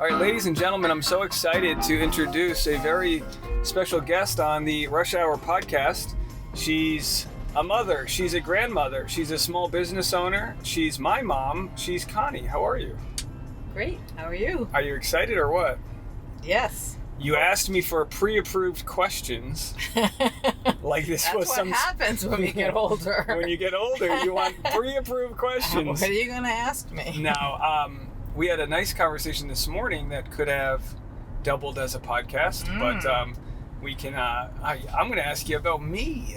All right, ladies and gentlemen, I'm so excited to introduce a very special guest on the Rush Hour podcast. She's a mother, she's a grandmother, she's a small business owner, she's my mom, she's Connie. How are you? Great, how are you? Are you excited or what? Yes. You asked me for pre-approved questions. Like this was That's what happens when you get older. When you get older, you want pre-approved questions. What are you going to ask me? Now, we had a nice conversation this morning that could have doubled as a podcast, but we can. I'm going to ask you about me.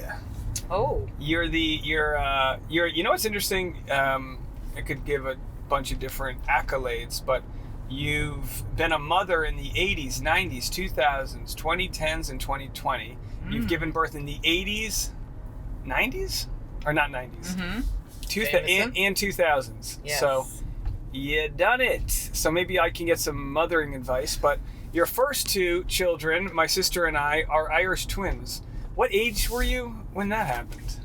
Oh. You're. You know what's interesting? I could give a bunch of different accolades, but you've been a mother in the 80s, 90s, 2000s, 2010s, and 2020. You've given birth in the 80s, 90s, or not 90s, and 2000s. Yes. So you done it. So maybe I can get some mothering advice. But your first two children, my sister and I, are Irish twins. What age were you when that happened?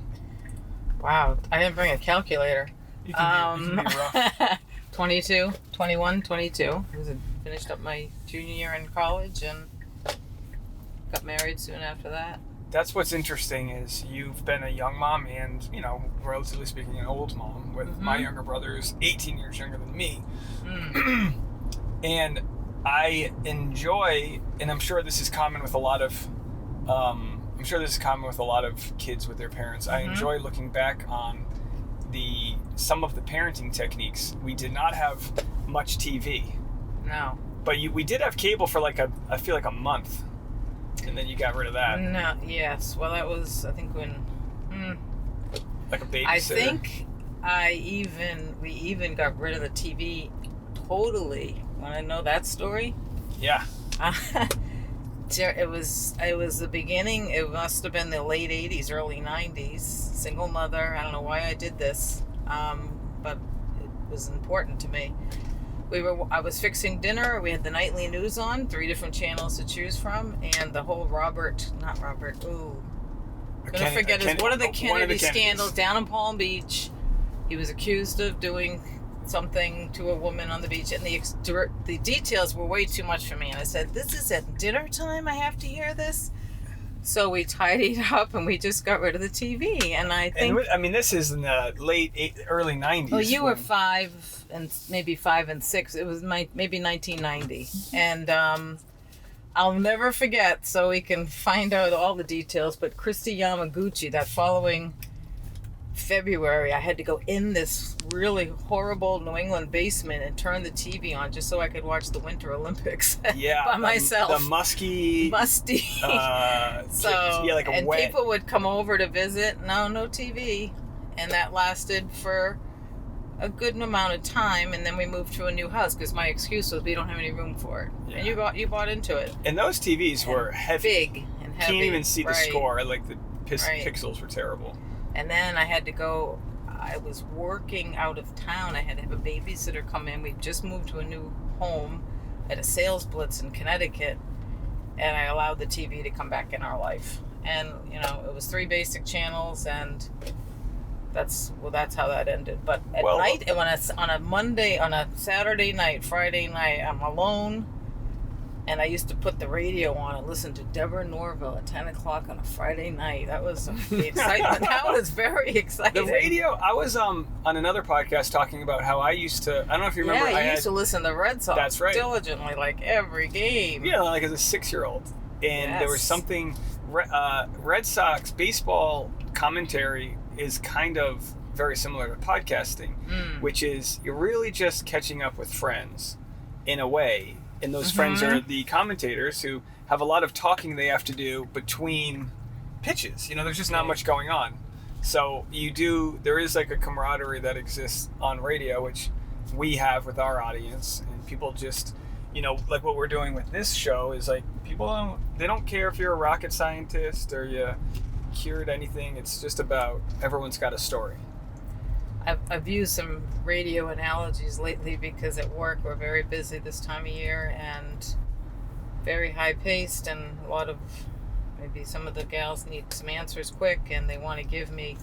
Wow, I didn't bring a calculator. You can be rough. 22, 21, 22. I finished up my junior year in college and got married soon after that. That's what's interesting is you've been a young mom and, you know, relatively speaking, an old mom with my younger brother who's 18 years younger than me. And I enjoy, and I'm sure this is common with a lot of, kids with their parents. I enjoy looking back on some of the parenting techniques. We did not have much TV. No. But we did have cable for I feel like a month. And then you got rid of that. No, yes. Well, that was, I think, when... Like a babysitter? I think we even got rid of the TV totally. Want to know that story? Yeah. It was the beginning. It must have been the late 80s, early 90s. Single mother. I don't know why I did this, but it was important to me. I was fixing dinner. We had the nightly news on, 3 different channels to choose from, and the whole what are the Kennedy scandals down in Palm Beach. He was accused of doing something to a woman on the beach, and the details were way too much for me. And I said, "This is at dinner time. I have to hear this." So we tidied up and we just got rid of the TV. And I think, this is in the early 90s. Well, you were 5 and maybe 5 and 6. It was maybe 1990, and I'll never forget. So we can find out all the details. But Christy Yamaguchi, that following February, I had to go in this really horrible New England basement and turn the TV on just so I could watch the Winter Olympics by myself. The musty. And people would come over to visit. No TV. And that lasted for a good amount of time, and then we moved to a new house because my excuse was we don't have any room for it. Yeah. And you bought into it. And those TVs were heavy. Big and heavy. Can't even see the score. Like the pixels were terrible. And then I had to go, I was working out of town. I had to have a babysitter come in. We just moved to a new home at a sales blitz in Connecticut. And I allowed the TV to come back in our life. And, it was 3 basic channels, and that's how that ended. But at night, on a Saturday night, Friday night, I'm alone. And I used to put the radio on and listen to Deborah Norville at 10 o'clock on a Friday night. That was the excitement. That was very exciting. The radio, I was on another podcast talking about how I used to, I don't know if you remember. Yeah, I used to listen to Red Sox. That's right. Diligently, like every game. Yeah, like as a 6-year-old. And there was something, Red Sox baseball commentary is kind of very similar to podcasting, which is you're really just catching up with friends in a way. And those friends are the commentators who have a lot of talking they have to do between pitches. There's just not much going on. So there is like a camaraderie that exists on radio, which we have with our audience. And people just, like what we're doing with this show is like, people don't care if you're a rocket scientist or you cured anything. It's just about everyone's got a story. I've used some radio analogies lately because at work we're very busy this time of year and very high-paced, and a lot of maybe some of the gals need some answers quick and they want to give me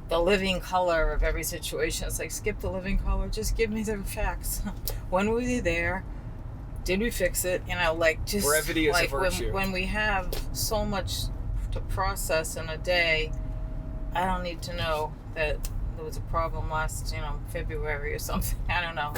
the living color of every situation. It's like, skip the living color, just give me the facts. When were you there? Did we fix it? You know, like just brevity is like a virtue. when we have so much to process in a day, I don't need to know that there was a problem last, February or something. I don't know.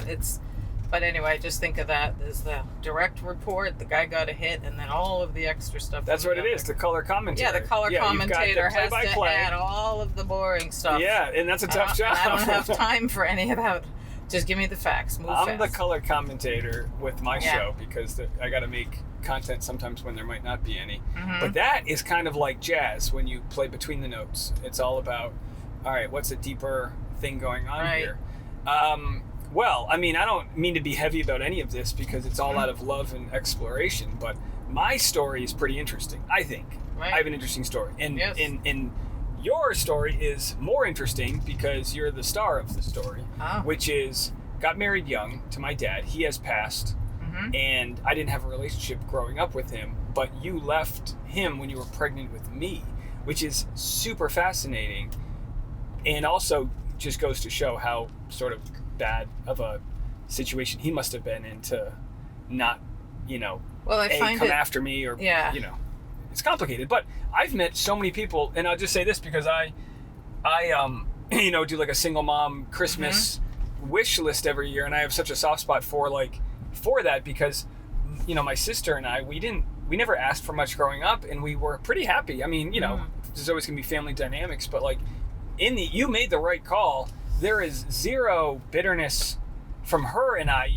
But anyway, I just think of that. There's the direct report, the guy got a hit, and then all of the extra stuff. That's what it is, the color commentator. Yeah, the color commentator has to add all of the boring stuff. Yeah, and that's a tough job. I don't have time for any of that. Just give me the facts. Move fast. I'm the color commentator with my show because I got to make content sometimes when there might not be any. Mm-hmm. But that is kind of like jazz when you play between the notes. It's all about, all right, what's a deeper thing going on here? Well, I mean, I don't mean to be heavy about any of this because it's all out of love and exploration, but my story is pretty interesting, I think. Right. I have an interesting story. And in your story is more interesting because you're the star of the story, which is got married young to my dad. He has passed, and I didn't have a relationship growing up with him, but you left him when you were pregnant with me, which is super fascinating, and also just goes to show how sort of bad of a situation he must have been in to not, come after me or, it's complicated. But I've met so many people, and I'll just say this because I do like a single mom Christmas wish list every year, and I have such a soft spot for that because, my sister and I, we never asked for much growing up, and we were pretty happy. I mean, there's always gonna be family dynamics, but you made the right call. There is zero bitterness from her and I.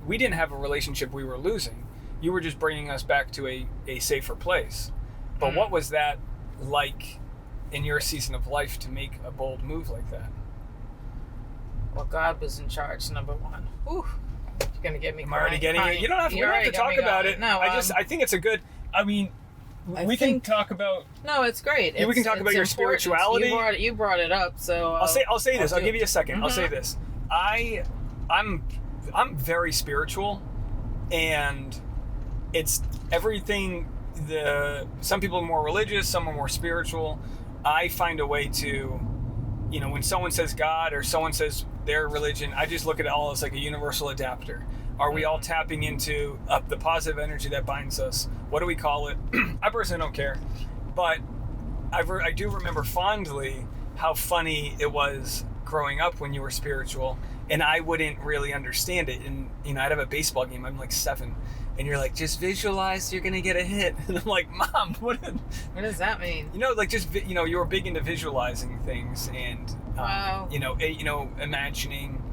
We didn't have a relationship we were losing. You were just bringing us back to a safer place. But what was that like in your season of life to make a bold move like that? Well, God was in charge, number one. Whew. You're going to get me crying. I'm already getting it. You don't have to talk about it. No, I think it's a good, we can talk about. No, it's great. We can talk about your spirituality. You brought it up, so I'll say this. I'll give you a second. I'll say this. I'm very spiritual, and it's everything. Some people are more religious, some are more spiritual. I find a way to, when someone says God or someone says their religion, I just look at it all as like a universal adapter. Are we all tapping into the positive energy that binds us? What do we call it? I personally don't care. But I do remember fondly how funny it was growing up when you were spiritual. And I wouldn't really understand it. And, I'd have a baseball game. I'm like 7. And you're like, just visualize you're going to get a hit. And I'm like, Mom, what does that mean? You were big into visualizing things and, wow. Imagining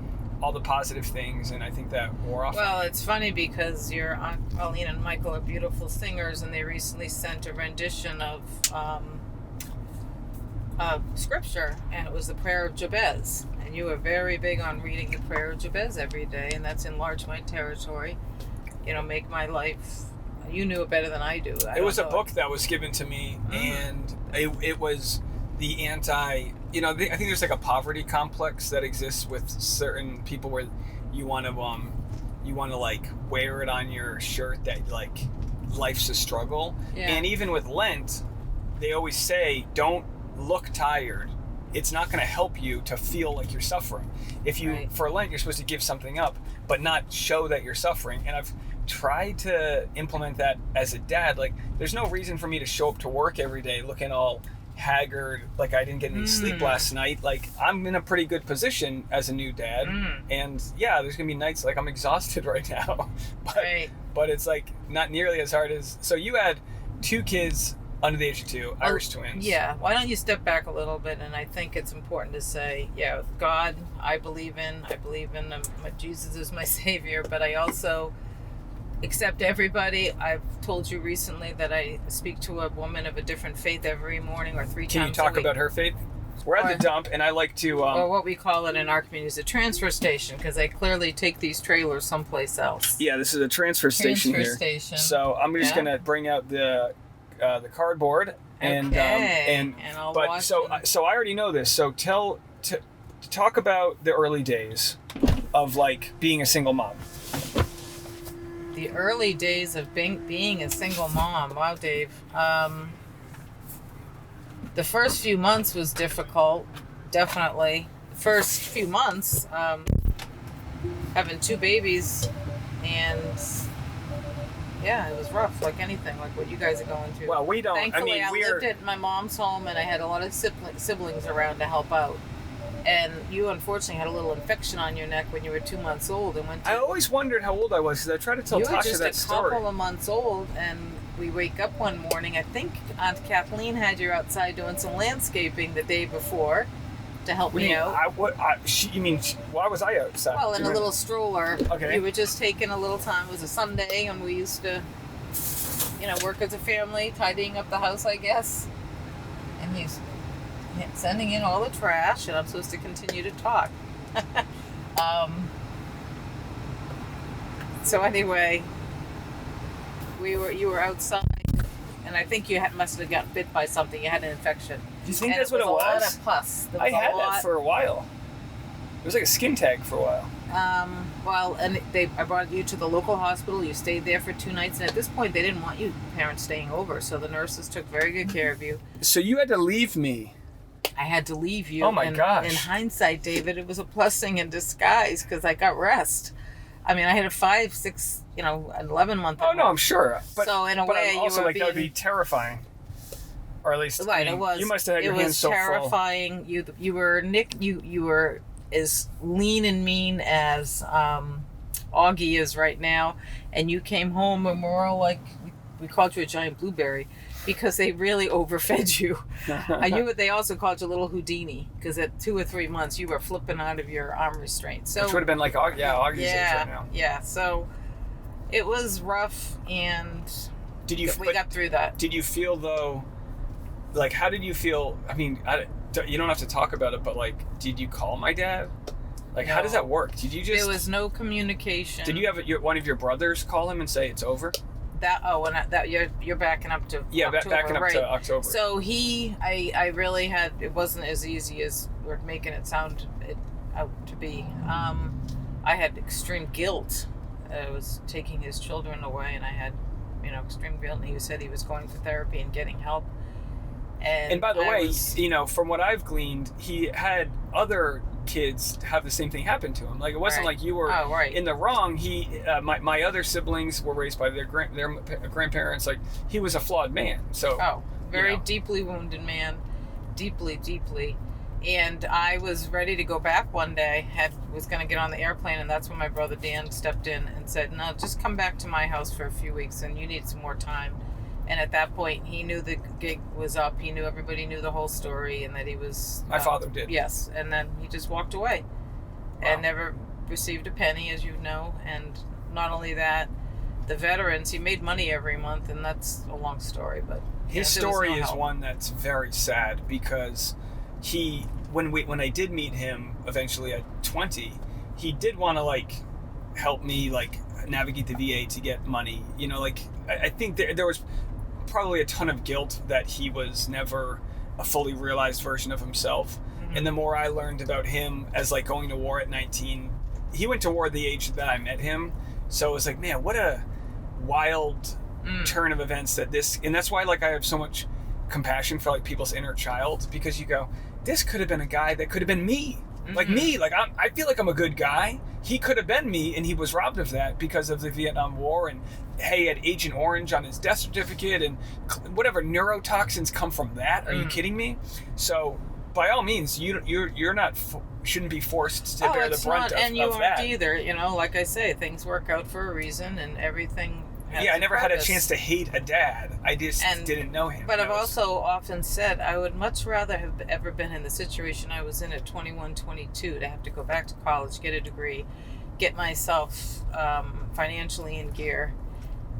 all the positive things, and I think that wore off. Well, it's funny because your Aunt Pauline and Michael are beautiful singers, and they recently sent a rendition of scripture, and it was the Prayer of Jabez. And you were very big on reading the Prayer of Jabez every day, and that's enlarged my territory. Make my life. You knew it better than I do. It was a book that was given to me, and it was the anti. I think there's like a poverty complex that exists with certain people where you want to like wear it on your shirt that like life's a struggle. Yeah. And even with Lent, they always say don't look tired. It's not going to help you to feel like you're suffering. For Lent, you're supposed to give something up, but not show that you're suffering. And I've tried to implement that as a dad. Like, there's no reason for me to show up to work every day looking all haggard, like I didn't get any sleep last night. Like, I'm in a pretty good position as a new dad. And yeah, there's going to be nights like I'm exhausted right now. But it's like not nearly as hard as... So you had 2 kids under the age of 2, Irish twins. Yeah. Why don't you step back a little bit? And I think it's important to say, God, I believe in Jesus is my savior, but I also accept everybody. I've told you recently that I speak to a woman of a different faith every morning or 3 times a week. Can you talk about her faith? We're at the dump, and I like to... or what we call it in our community is a transfer station, because they clearly take these trailers someplace else. Yeah, this is a transfer station here. So I'm just going to bring out the cardboard and I'll watch. So I already know this. So talk about the early days of like being a single mom. The early days of being a single mom. Wow, Dave. The first few months was difficult, definitely. The first few months, having 2 babies and Yeah, it was rough, like anything, like what you guys are going through. Well, we don't. Thankfully, I mean, I lived at my mom's home, and I had a lot of siblings around to help out. And you unfortunately had a little infection on your neck when you were 2 months old, and went. I always wondered how old I was because I tried to tell Tasha that story. You were just a couple of months old, and we wake up one morning. I think Aunt Kathleen had you outside doing some landscaping the day before to help me out. Why was I outside? Well, in a little stroller. Okay. You were just taking a little time. It was a Sunday, and we used to, work as a family, tidying up the house, I guess. And he's sending in all the trash, and I'm supposed to continue to talk. So anyway, you were outside, and I think you must have got bit by something. You had an infection. Do you think that's what it was? A lot of pus. I had that for a while. It was like a skin tag for a while. I brought you to the local hospital. You stayed there for 2 nights, and at this point, they didn't want you parents staying over, so the nurses took very good care of you. So you had to leave me. I had to leave you. Oh my gosh. In hindsight, David, it was a blessing in disguise because I got rest. I mean, I had a 5, 6, 11-month. Oh no, I'm sure. But, so in a way, also you were that would be terrifying, or at least right. It was. You must have had your hands so full. It was terrifying. You were Nick. You were as lean and mean as Augie is right now, and you came home and we're all like, we called you a giant blueberry. Because they really overfed you. They also called you Little Houdini because at 2 or 3 months you were flipping out of your arm restraint. So, which would have been like, Augie's age right now. Yeah, so it was rough, and we got through that. Did you feel though, like, how did you feel? I mean, you don't have to talk about it, but like, did you call my dad? Like, no. How does that work? Did you just? There was no communication. Did you have one of your brothers call him and say it's over? You're backing up to October, backing up right. to October. So I really had, it wasn't as easy as we're making it sound out to be. I had extreme guilt. I was taking his children away, and I had extreme guilt. And he said he was going for therapy and getting help. And by the way, from what I've gleaned, he had other kids have the same thing happen to him. Like, it wasn't like you were in the wrong. He, my other siblings were raised by their grandparents. Like, he was a flawed man. So very deeply wounded man, deeply. And I was ready to go back one day. Was going to get on the airplane, and that's when my brother Dan stepped in and said, "No, just come back to my house for a few weeks, and you need some more time." And at that point, he knew the gig was up. He knew everybody knew the whole story, and that he was... My father did. Yes, and then he just walked away. Wow. And never received a penny, as you know. And not only that, the veterans, he made money every month, and that's a long story. But his story is one that's very sad, because when I did meet him eventually at 20, he did want to, like, help me, like, navigate the VA to get money. I think there was probably a ton of guilt that he was never a fully realized version of himself. Mm-hmm. And the more I learned about him as, like, going to war at 19, he went to war at the age that I met him. So it was like, man, what a wild turn of events and that's why, like, I have so much compassion for, like, people's inner child, because you go, this could have been a guy that could have been me. Mm-hmm. Like me, like I feel like I'm a good guy. He could have been me, and he was robbed of that because of the Vietnam War. And he had Agent Orange on his death certificate, and whatever neurotoxins come from that. Are you kidding me? So, by all means, you're not shouldn't be forced to bear the brunt of that. And you aren't either. Like I say, things work out for a reason, and everything. I never had a chance to hate a dad. I just didn't know him. But I've also often said I would much rather have ever been in the situation I was in at 21, 22, to have to go back to college, get a degree, get myself financially in gear,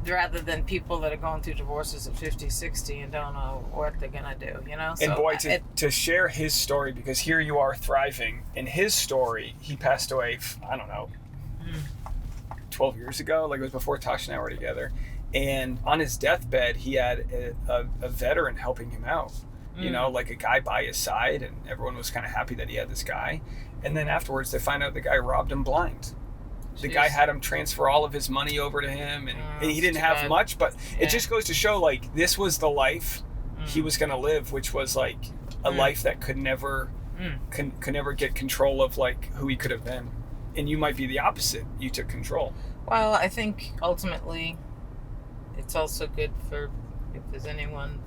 rather than people that are going through divorces at 50, 60 and don't know what they're going to do, So, and boy, to share his story, because here you are thriving. In his story, he passed away, I don't know, 12 years ago, like it was before Tasha and I were together, and on his deathbed he had a veteran helping him out, like a guy by his side, and everyone was kind of happy that he had this guy. And then afterwards they find out the guy robbed him blind. The guy had him transfer all of his money over to him, and he didn't have much, but it just goes to show, like, this was the life he was going to live, which was like a life that could never get control of, like, who he could have been. And you might be the opposite. You took control. Well, I think ultimately it's also good for if there's anyone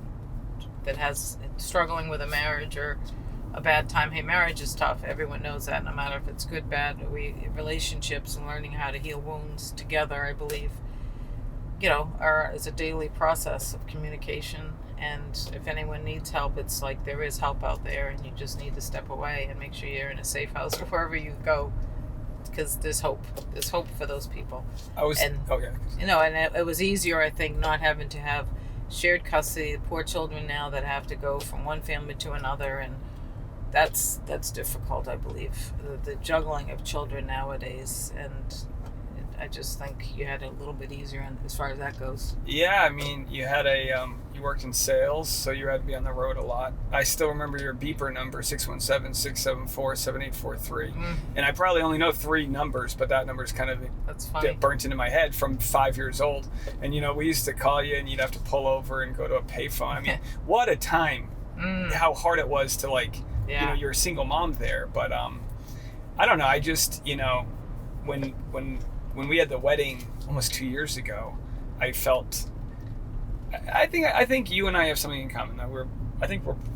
that has struggling with a marriage or a bad time. Hey, marriage is tough. Everyone knows that, no matter if it's good, bad. Relationships and learning how to heal wounds together, I believe, is a daily process of communication. And if anyone needs help, it's like there is help out there, and you just need to step away and make sure you're in a safe house or wherever you go, because there's hope. There's hope for those people. And it was easier, I think, not having to have shared custody. The poor children now that have to go from one family to another, and that's difficult, I believe. The juggling of children nowadays, and I just think you had it a little bit easier as far as that goes. Yeah, I mean, you had you worked in sales, so you had to be on the road a lot. I still remember your beeper number, 617-674-7843. And I probably only know 3 numbers, but that number is kind of burnt into my head from 5 years old. And, we used to call you, and you'd have to pull over and go to a payphone. I mean, what a time. How hard it was to, you're a single mom there. But I don't know. I just, when we had the wedding almost 2 years ago, I think you and I have something in common. That we're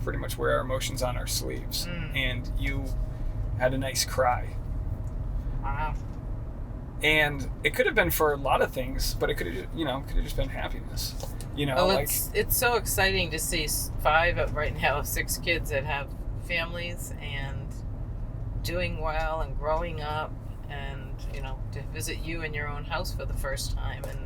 pretty much wear our emotions on our sleeves. And you had a nice cry. Wow. And it could have been for a lot of things, but it could have just been happiness. It's so exciting to see 5 right now, 6 kids that have families and doing well and growing up, and to visit you in your own house for the first time, and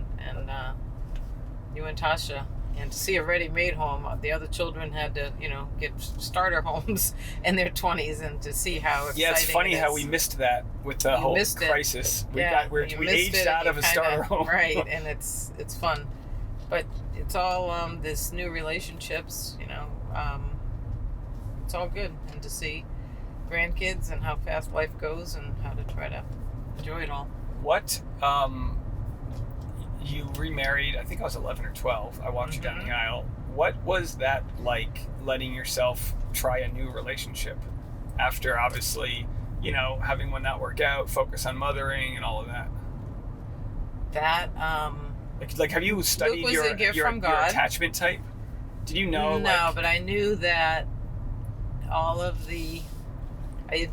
you and Tasha, and to see a ready-made home. The other children had to get starter homes in their 20s, and to see how exciting it's funny how we missed that with the whole crisis. We aged out of a starter home, right? And it's fun, but it's all this new relationships. It's all good, and to see grandkids and how fast life goes, and how to try to enjoy it all. What, you remarried, I think I was 11 or 12. I walked you down the aisle. What was that like, letting yourself try a new relationship after, obviously, having one not work out, focus on mothering and all of that? That, have you studied your attachment type? Did you know? No, but I knew that I had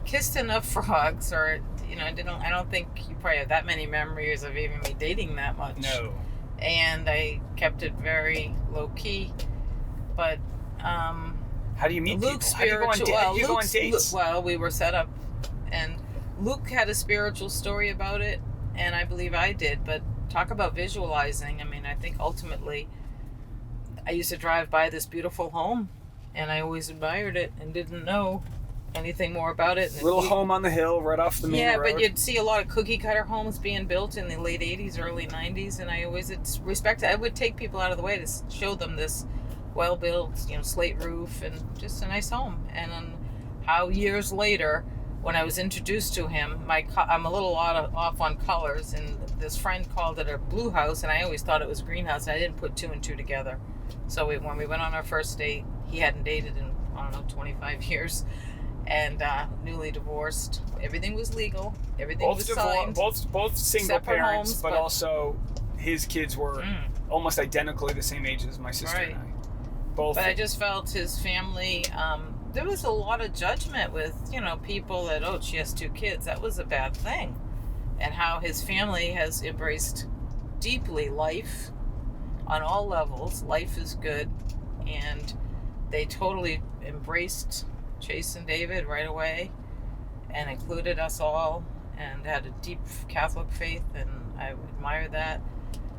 kissed enough frogs, or I don't think you probably have that many memories of even me dating that much. No. And I kept it very low key. But how do you meet Luke's people? How do you go on dates? Well, we were set up, and Luke had a spiritual story about it, and I believe I did. But talk about visualizing. I mean, I think ultimately, I used to drive by this beautiful home, and I always admired it and didn't know anything more about it. Little home on the hill right off the main road. Yeah, but you'd see a lot of cookie cutter homes being built in the late 80s, early 90s, and I always I would take people out of the way to show them this well-built, slate roof and just a nice home. And then how years later, when I was introduced to him, I'm a little off on colors, and this friend called it a blue house, and I always thought it was a greenhouse, and I didn't put 2 and 2 together. So when we went on our first date, he hadn't dated in, 25 years. And newly divorced. Everything was legal. Everything was signed. Both single Separate parents, homes, but also his kids were almost identically the same age as my sister and I. Both. But I just felt his family. There was a lot of judgment with people that she has 2 kids. That was a bad thing, and how his family has embraced deeply life on all levels. Life is good, and they totally embraced Chase and David right away, and included us all, and had a deep Catholic faith, and I admire that.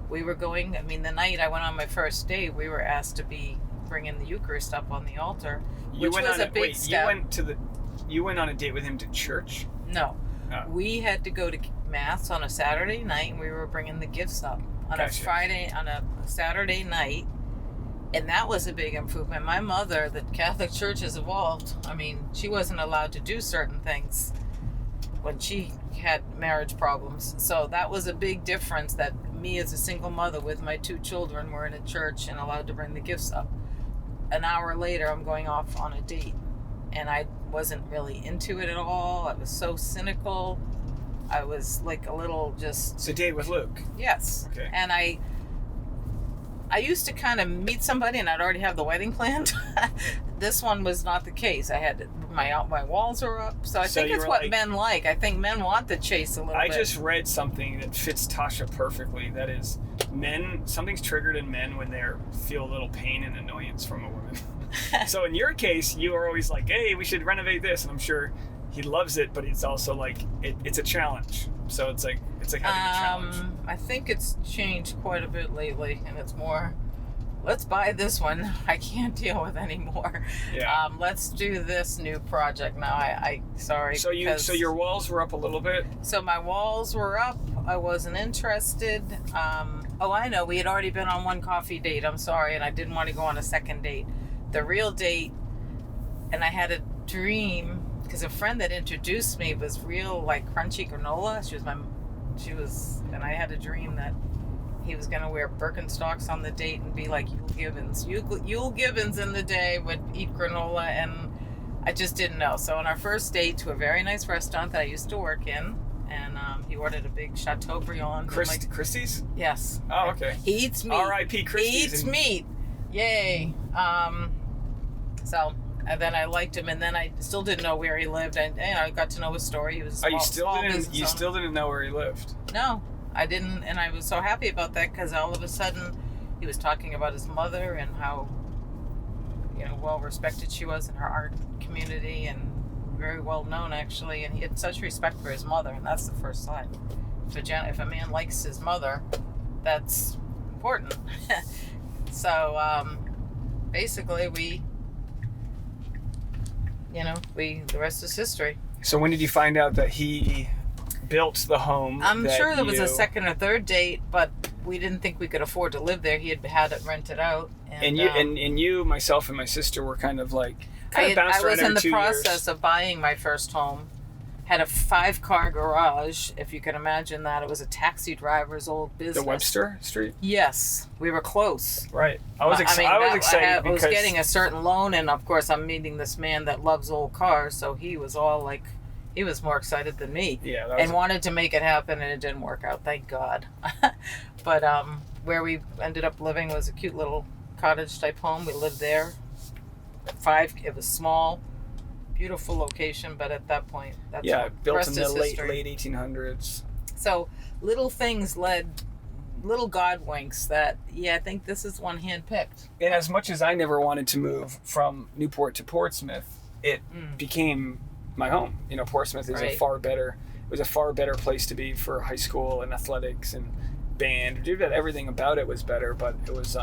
We were going, the night I went on my first date, we were asked to be bringing the Eucharist up on the altar, which was a big step. You went on a date with him to church? No. Oh. We had to go to Mass on a Saturday night, and we were bringing the gifts up on a Saturday night. And that was a big improvement. My mother, the Catholic Church has evolved. She wasn't allowed to do certain things when she had marriage problems. So that was a big difference, that me as a single mother with my 2 children were in a church and allowed to bring the gifts up. An hour later, I'm going off on a date. And I wasn't really into it at all. I was so cynical. I was like a little just... So date with Luke? Yes. Okay. And I I used to kind of meet somebody and I'd already have the wedding planned. This one was not the case. I had my walls were up. So I think it's what men like. I think men want the chase a little bit. I just read something that fits Tasha perfectly. That is, something's triggered in men when they feel a little pain and annoyance from a woman. So in your case, you are always like, hey, we should renovate this. And I'm sure he loves it, but it's also like, it's a challenge. So it's like having a challenge. I think it's changed quite a bit lately, and it's more, let's buy this one. I can't deal with anymore. Yeah. Let's do this new project now. Sorry. So your walls were up a little bit? So my walls were up. I wasn't interested. I know. We had already been on one coffee date. I'm sorry, and I didn't want to go on a second date. The real date, and I had a dream, because a friend that introduced me was real, like, crunchy granola. And I had a dream that he was going to wear Birkenstocks on the date and be like Yule Gibbons. Yule Gibbons in the day would eat granola, and I just didn't know. So on our first date to a very nice restaurant that I used to work in, and he ordered a big Chateaubriand. Christie's? Yes. Oh, okay. He eats meat. R.I.P. Christie's. He eats meat. Yay. And then I liked him, and then I still didn't know where he lived, and I got to know his story. He was you still didn't know where he lived? No, I didn't, and I was so happy about that, because all of a sudden he was talking about his mother and how, well respected she was in her art community, and very well known actually, and he had such respect for his mother, and that's the first sign. If a man likes his mother, that's important. So basically the rest is history. So when did you find out that he built the home? I'm sure there was a second or third date, but we didn't think we could afford to live there. He had it rented out. And you, myself, and my sister were kind of bounced around I was in the 2 process years. of buying my first home. Had a 5-car garage, if you can imagine that. It was a taxi driver's old business. The Webster Street? Yes, we were close. Right. I was excited I because was getting a certain loan, and of course I'm meeting this man that loves old cars, so he was all like, he was more excited than me. Yeah. And wanted to make it happen, and it didn't work out, thank God. But where we ended up living was a cute little cottage type home. We lived there. It was small. Beautiful location, but at that point, built in the late 1800s. So little things little God winks that, I think this is one hand picked. And as much as I never wanted to move from Newport to Portsmouth, it became my home. Portsmouth is a far better place to be for high school and athletics and band. Everything about it was better, but it was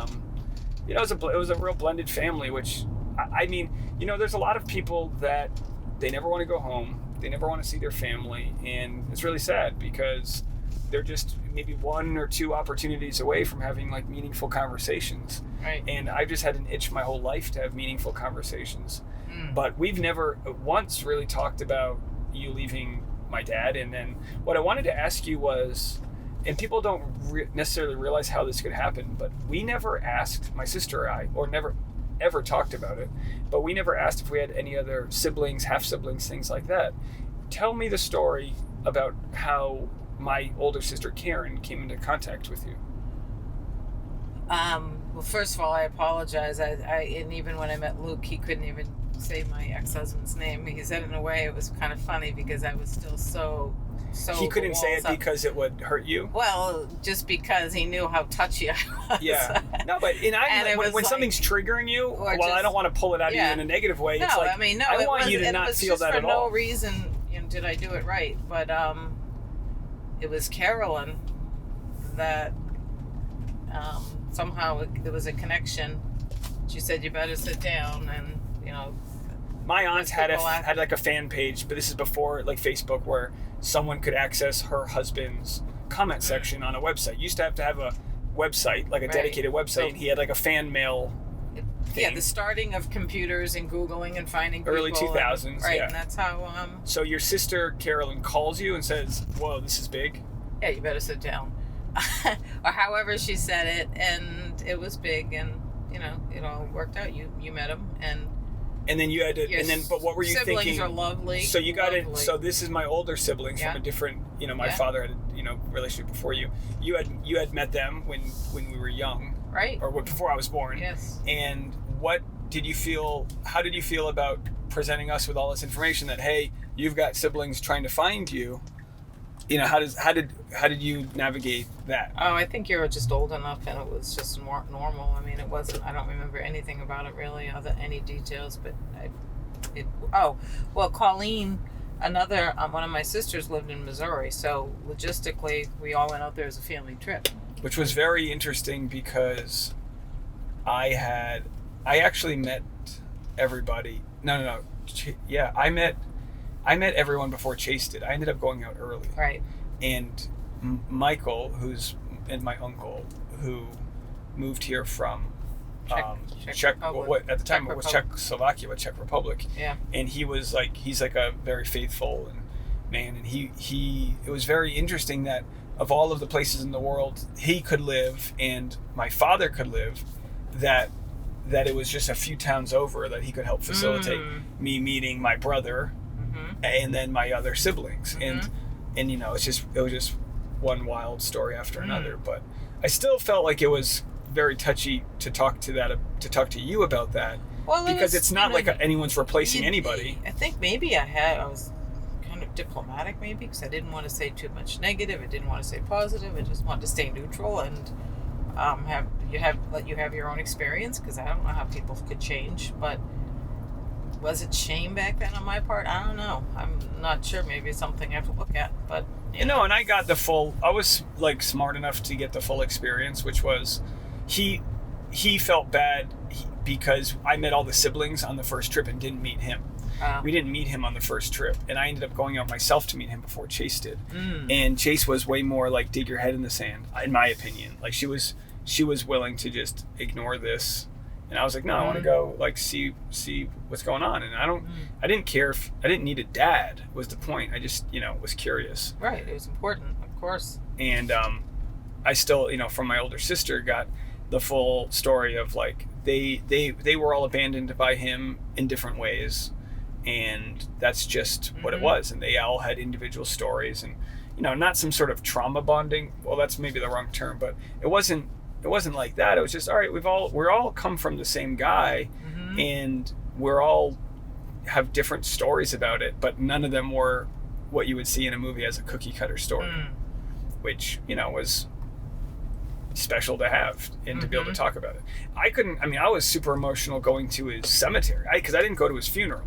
it was a real blended family, which I mean, there's a lot of people that they never want to go home. They never want to see their family. And it's really sad because they're just maybe 1 or 2 opportunities away from having meaningful conversations. Right. And I've just had an itch my whole life to have meaningful conversations. But we've never once really talked about you leaving my dad. And then what I wanted to ask you was, and people don't necessarily realize how this could happen, but we never asked, my sister or I, or never ever talked about it, but we never asked if we had any other siblings, half siblings, things like that. Tell me the story about how my older sister Karen came into contact with you. Well, first of all, I apologize. And even when I met Luke, he couldn't even say my ex-husband's name. He said it in a way, it was kind of funny because I was still so he couldn't say it because it would hurt you? Well, just because he knew how touchy I was. Yeah. No, but when something's triggering you, I don't want to pull it out of you in a negative way. No, It's I want you to not feel that at all. For no reason did I do it right. But it was Carolyn that somehow there was a connection. She said, you better sit down, and my aunt had a fan page, but this is before Facebook, where someone could access her husband's comment section on a website. You used to have a website, a dedicated website, and he had a fan mail thing. Yeah, the starting of computers and Googling and finding people. Early 2000s, right, and that's how... So your sister, Carolyn, calls you and says, whoa, this is big? Yeah, you better sit down. Or however she said it, and it was big, and, it all worked out. You met him, and then you had to, but what were you thinking? Siblings are lovely. So you got it. So this is my older siblings from a different, my father had, relationship before you had met them when we were young, right? Or before I was born. Yes. And how did you feel about presenting us with all this information that, hey, you've got siblings trying to find you? How did you navigate that? Oh, I think you were just old enough, and it was just more normal. I mean, it wasn't. I don't remember anything about it really, any details. But Colleen, one of my sisters lived in Missouri, so logistically, we all went out there as a family trip, which was very interesting because I actually met everybody. No. Yeah, I met everyone before Chase did. I ended up going out early. Right. And Michael, and my uncle, who moved here from Czech at the time it was Czechoslovakia, but Czech Republic. Yeah. And he's like a very faithful man, and it was very interesting that of all of the places in the world he could live and my father could live, that it was just a few towns over that he could help facilitate me meeting my brother and then my other siblings. And it was just one wild story after another. But I still felt like it was very touchy to talk to you about that. Well, because it's not like anyone's replacing anybody. I think maybe I was kind of diplomatic, maybe, because I didn't want to say too much negative. I didn't want to say positive. I just wanted to stay neutral and let you have your own experience, because I don't know how people could change. But was it shame back then on my part? I don't know. I'm not sure. Maybe it's something I have to look at. But and I got I was like smart enough to get the full experience, which was he felt bad because I met all the siblings on the first trip and didn't meet him. We didn't meet him on the first trip, and I ended up going out myself to meet him before Chase did. And Chase was way more like dig your head in the sand, in my opinion. Like she was willing to just ignore this, and I was like, no, I want to go like see what's going on. And I didn't care if I didn't need a dad was the point. I just was curious. Right, it was important, of course. And I still from my older sister got the full story of like they were all abandoned by him in different ways, and that's just what it was. And they all had individual stories, and not some sort of trauma bonding. Well, that's maybe the wrong term, but it wasn't like that. It was just, all right, we're all come from the same guy, and we're all have different stories about it, but none of them were what you would see in a movie as a cookie cutter story, which was special to have and to be able to talk about it. I was super emotional going to his cemetery because I didn't go to his funeral.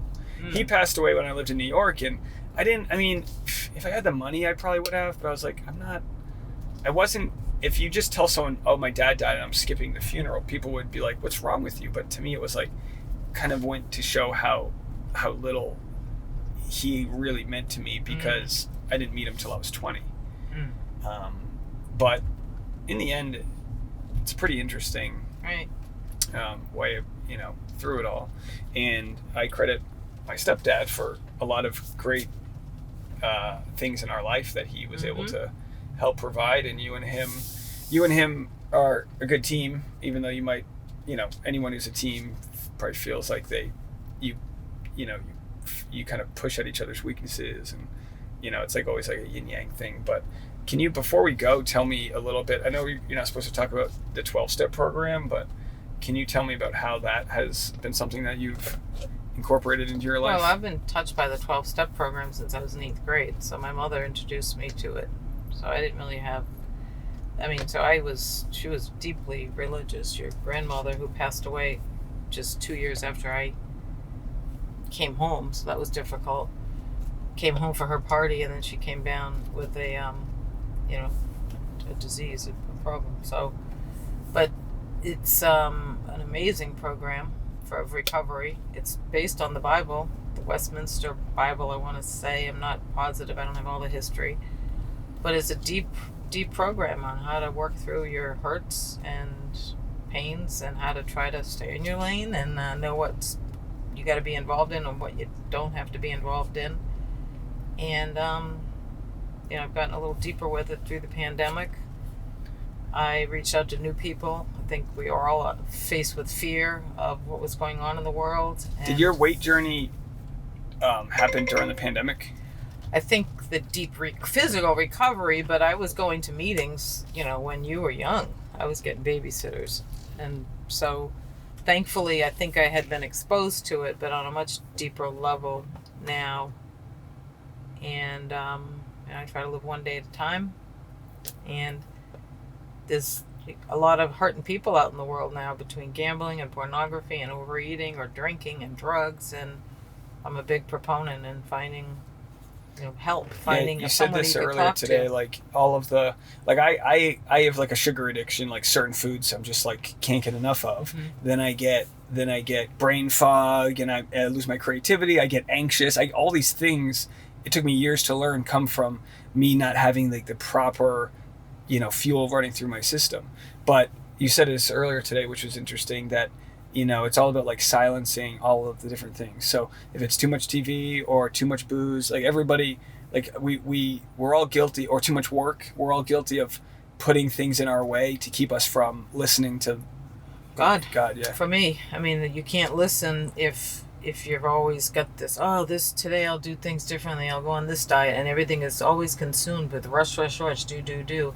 He passed away when I lived in New York, and if I had the money, I probably would have, but I was like, I wasn't. If you just tell someone, oh, my dad died and I'm skipping the funeral, people would be like, what's wrong with you? But to me, it was like, kind of went to show how little he really meant to me, because I didn't meet him till I was 20. But in the end, it's a pretty interesting way of, through it all. And I credit my stepdad for a lot of great things in our life that he was able to help provide. And you and him are a good team, even though you might, anyone who's a team probably feels like you kind of push at each other's weaknesses, and it's like always like a yin yang thing. But can you, before we go, tell me a little bit? I know you're not supposed to talk about the 12-step program, but can you tell me about how that has been something that you've incorporated into your life? Well, I've been touched by the 12-step program since I was in 8th grade. So my mother introduced me to it. So I didn't really have, she was deeply religious. Your grandmother, who passed away just 2 years after I came home, so that was difficult. Came home for her party, and then she came down with a disease, a problem. So, but it's an amazing program for recovery. It's based on the Bible, the Westminster Bible, I want to say. I'm not positive. I don't have all the history. But it's a deep program on how to work through your hurts and pains, and how to try to stay in your lane, and know what you got to be involved in and what you don't have to be involved in. And I've gotten a little deeper with it through the pandemic. I reached out to new people. I think we are all faced with fear of what was going on in the world. Did your weight journey happen during the pandemic? I think the deep physical recovery, but I was going to meetings, when you were young. I was getting babysitters. And so thankfully, I think I had been exposed to it, but on a much deeper level now. And I try to live one day at a time. And there's a lot of hurting people out in the world now between gambling and pornography and overeating or drinking and drugs. And I'm a big proponent in finding help, finding you someone said this you can earlier talk today, to. like all of the, like I have like a sugar addiction, like certain foods I'm just like can't get enough of. Then I get brain fog, and I lose my creativity. I get anxious. All these things, it took me years to learn, come from me not having like the proper, fuel running through my system. But you said this earlier today, which was interesting, that it's all about like silencing all of the different things. So if it's too much TV or too much booze, like everybody, like we're all guilty, or too much work, we're all guilty of putting things in our way to keep us from listening to God. Yeah. For me, I mean, you can't listen if you've always got this today I'll do things differently, I'll go on this diet, and everything is always consumed with rush, do.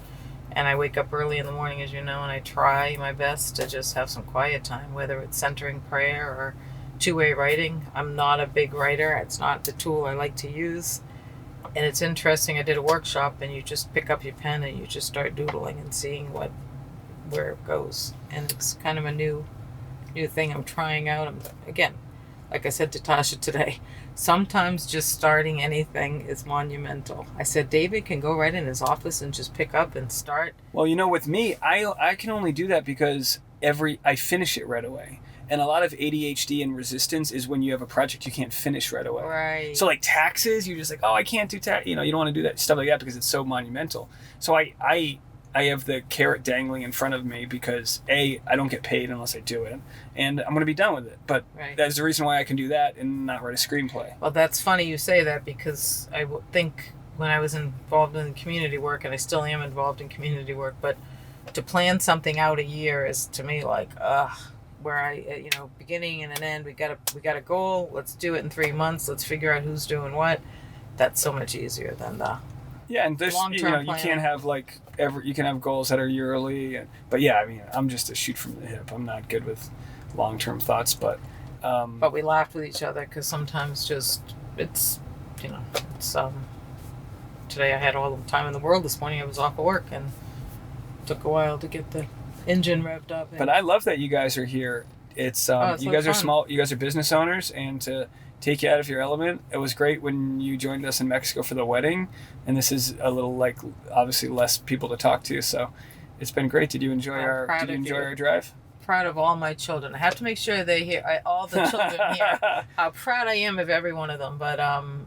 And I wake up early in the morning, as you know, and I try my best to just have some quiet time, whether it's centering prayer or two-way writing. I'm not a big writer. It's not the tool I like to use. And it's interesting. I did a workshop, and you just pick up your pen and you just start doodling and seeing where it goes. And it's kind of a new thing I'm trying out. Again, like I said to Tasha today, sometimes just starting anything is monumental. I said David can go right in his office and just pick up and start. Well, with me, I can only do that because I finish it right away. And a lot of ADHD and resistance is when you have a project you can't finish right away. Right. So like taxes, you're just like, I can't do tax. You don't want to do that stuff like that because it's so monumental. So I have the carrot dangling in front of me because I don't get paid unless I do it, and I'm going to be done with it. But That's the reason why I can do that and not write a screenplay. Well, that's funny you say that, because I think when I was involved in community work, and I still am involved in community work, but to plan something out a year is to me like, where I, beginning and an end, we got a goal, let's do it in 3 months, let's figure out who's doing what. That's so much easier than the and there's you can't have like you can have goals that are yearly, but yeah, I mean, I'm just a shoot from the hip. I'm not good with long-term thoughts, but we laughed with each other because sometimes it's today I had all the time in the world. This morning I was off of work and it took a while to get the engine revved up. But I love that you guys are here. It's you guys are small. You guys are business owners, and to take you out of your element. It was great when you joined us in Mexico for the wedding, and this is a little like obviously less people to talk to, so it's been great. Did you enjoy our drive? Proud of all my children. I have to make sure they hear, all the children hear how proud I am of every one of them, but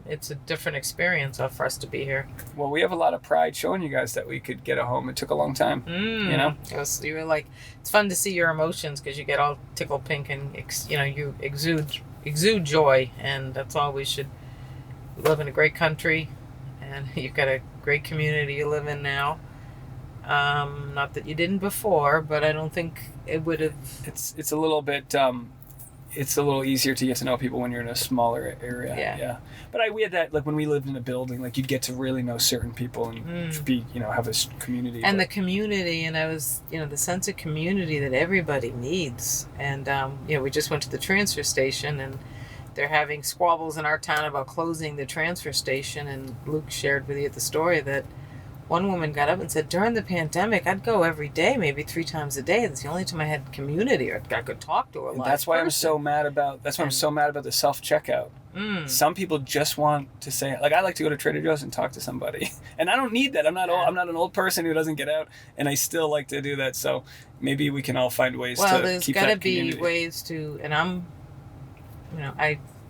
it's a different experience for us to be here. Well, we have a lot of pride showing you guys that we could get a home. It took a long time. You were like, it's fun to see your emotions because you get all tickle pink and you exude joy, and that's all we should. We live in a great country, and you've got a great community you live in now. Not that you didn't before, but I don't think it would have. It's a little bit. It's a little easier to get to know people when you're in a smaller area. Yeah. But we had that, like when we lived in a building, like you'd get to really know certain people and be, have a community. And the community, and I was, the sense of community that everybody needs. And we just went to the transfer station, and they're having squabbles in our town about closing the transfer station. And Luke shared with you the story that one woman got up and said, during the pandemic, I'd go every day, maybe 3 times a day. It's the only time I had community, or I could talk to a live That's why person. I'm so mad about. That's why I'm so mad about the self-checkout. Some people just want to say, like, I like to go to Trader Joe's and talk to somebody, and I don't need that. I'm not an old person who doesn't get out, and I still like to do that. So maybe we can all find ways to keep that community. Well, there's got to be ways to, and I'm,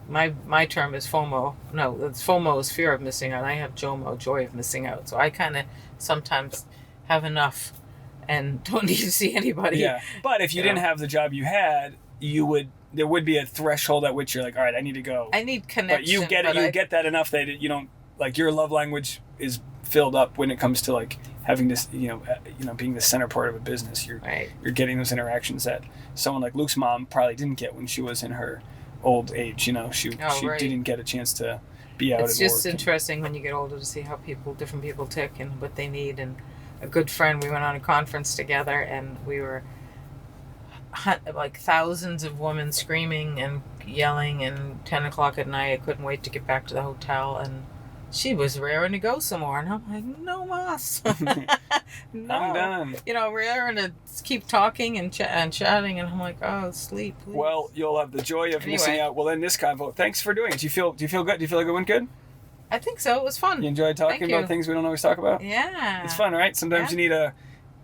My term is FOMO. No, it's FOMO is fear of missing out. I have JOMO, joy of missing out. So I kind of sometimes have enough and don't need to see anybody. Yeah, but if you didn't have the job you had, there would be a threshold at which you're like, all right, I need to go. I need connection. But you get that enough that you don't, like, your love language is filled up when it comes to like having this, being the center part of a business. You're getting those interactions that someone like Luke's mom probably didn't get when she was in her old age. She didn't get a chance to be out. It's at just work. interesting when you get older to see how different people tick and what they need. And a good friend, we went on a conference together, and we were like thousands of women screaming and yelling, and 10 o'clock at night I couldn't wait to get back to the hotel, and she was raring to go some more, and I'm like, no mas. No, I'm done. Raring to keep talking and chatting, and I'm like, oh, sleep, please. Well, you'll have the joy of missing out. Well, in this convo, thanks for doing it. Do you feel good? Do you feel like it went good? I think so. It was fun. You enjoyed talking about things we don't always talk about? Yeah. It's fun, right? Sometimes you need to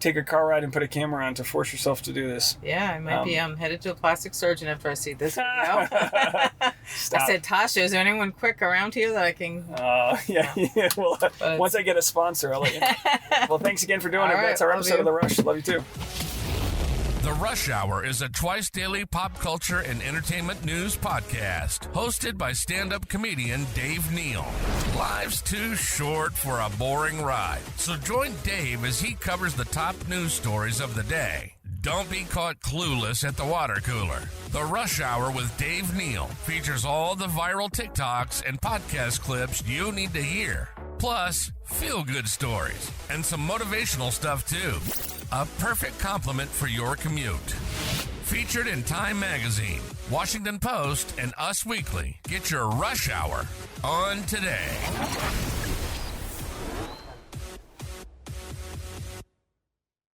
take a car ride and put a camera on to force yourself to do this. Yeah, I might be headed to a plastic surgeon after I see this video. I said, Tasha, is there anyone quick around here that I can... yeah. Well, once I get a sponsor, I'll let you know. Well, thanks again for doing it. Right, That's our episode of The Rush. Love you too. The Rush Hour is a twice-daily pop culture and entertainment news podcast hosted by stand-up comedian Dave Neal. Life's too short for a boring ride, so join Dave as he covers the top news stories of the day. Don't be caught clueless at the water cooler. The Rush Hour with Dave Neal features all the viral TikToks and podcast clips you need to hear. Plus, feel-good stories and some motivational stuff, too. A perfect complement for your commute. Featured in Time Magazine, Washington Post, and Us Weekly. Get your Rush Hour on today.